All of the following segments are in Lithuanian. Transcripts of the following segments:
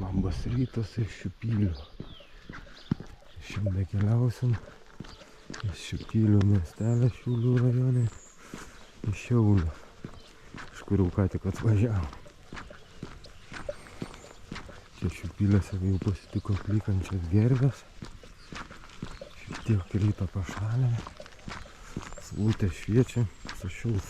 Labas rytas iš Šiupylių. Šiandien keliausim iš Šiupylių miestelio Šiaulių rajone į Šiaulių, iš kurių ką tik atvažiavo. Čia Šiupyliuose jau pasitiko plykančias gerves. Šiek tiek ryto pašalė. Saulutė šviečia, sušils.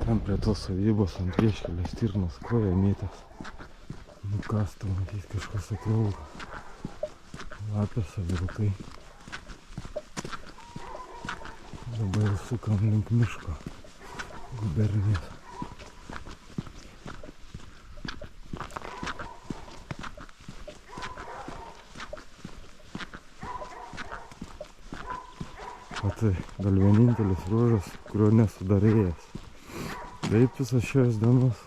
Ten prie tos sodybos ant vieškelės stirnos koja mėtės. Nukasta, matys, kažkas atrauko. Lapės, vilkai. Dabar sukam link miško gubernijos. O tai gal vienintelis ruožas, kurio nesudarėjęs. Taip visas šios dienos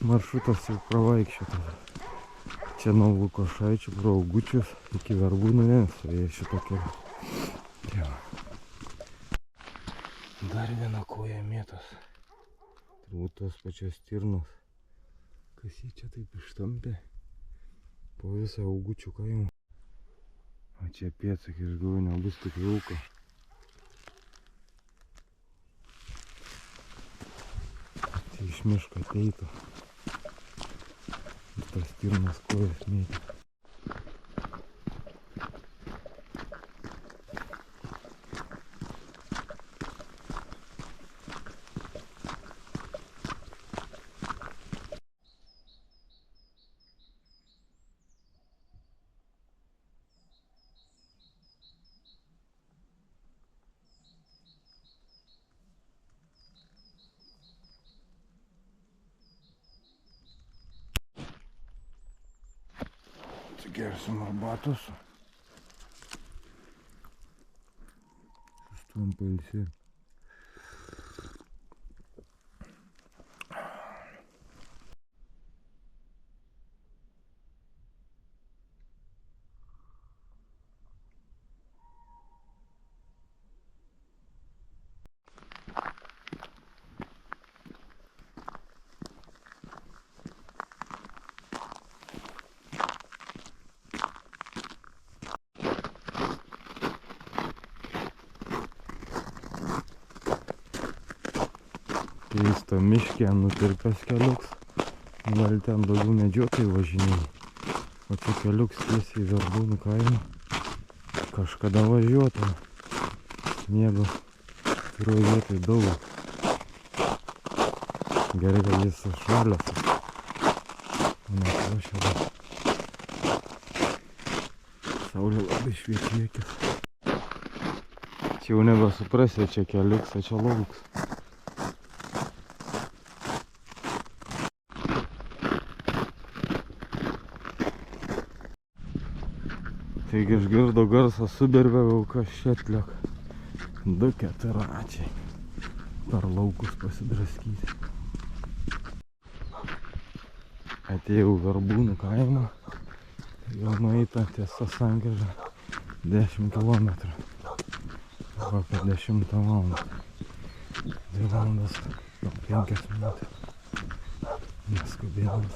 maršrutas jau pravaikščiotas. Čia nuo Lukošaičių pro Augučius iki Verbūnų nesuėjo šitą kelią. Dar viena koja mėtos. Turbūt tos pačios stirnos. Kas jį čia taip ištampė po visą Augučių kaimą. O čia pėdsakai, aš galvoju, nebus tik vilko. Iš miško ateitų. Ir tas stirnos kojas mėtė. Gersim arbatos. Sustojom pailsėti. Keista miškė nutirpęs keliuks. Gal ten daugiau medžiotojai važinėjai. O čia keliuks tiesiai į Verbūnų kaimą. Kažkada važiuota. Sniego kurioj vietoj daug. Gerai, kad jis švalias. Nekrošia. Saulė labai švietiekis. Čia jau nebesuprasi, čia keliuks, o čia lauks. Taigi išgirdo garsą, suberbėjau, kas šetliok. 2-4 per laukus pasidraskyti. Atėjau Verbūnų kaimą. Jau nueita tiesa sankryža 10 km. Apie 10 valandą. 2 valandas, gal 5 minutės. Neskubėdamas.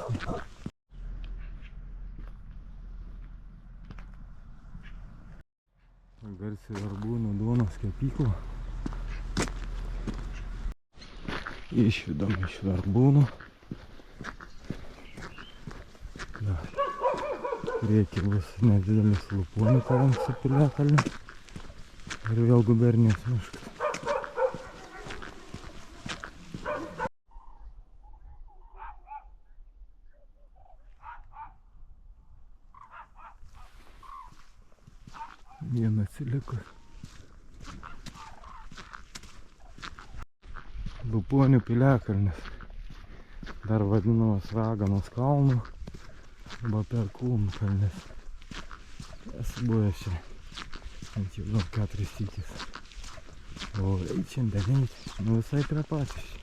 Garsiai Verbūnų duonos kepyklą. Išvidom iš Verbūnų. Prieky bus nedidelis Luponių kaimas su piliakalniu. Ir vėl gubernijos miškas. Vienas atsiliko. Luponių piliakalnis. Dar vadinamas Raganos kalnu arba Perkūnų kalnis. Esu buvęs čia ant jau gal 4 sykis. O eit šiandien eit, nu visai prie patys.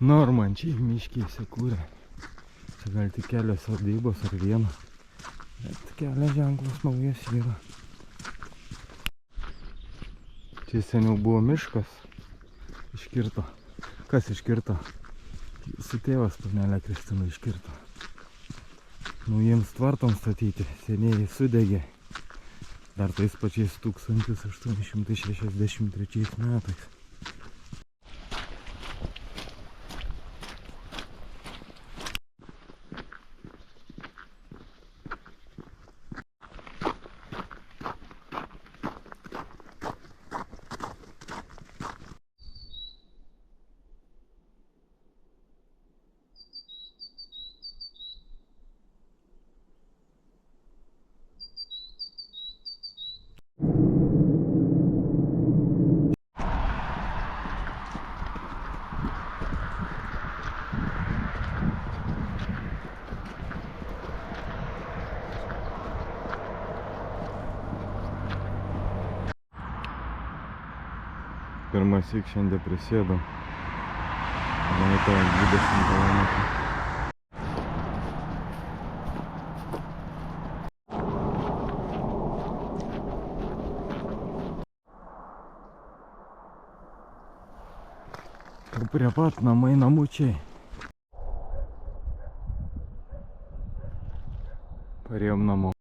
Normančiai miškėse kūrė. Čia gal tik kelios sodybos ar viena. Bet kelio ženklas naujas yra. Čia seniau buvo miškas. Iškirto. Kas iškirto? Jūsų tėvas, panelė Kristina, iškirto. Naujiems tvartoms statyti senieji sudegė. Dar tais pačiais 1863 metais. Pirmąsyk šiandien prisėdom. Nueitą 20 km. Prie pat namai namučiai. Parėjom namo.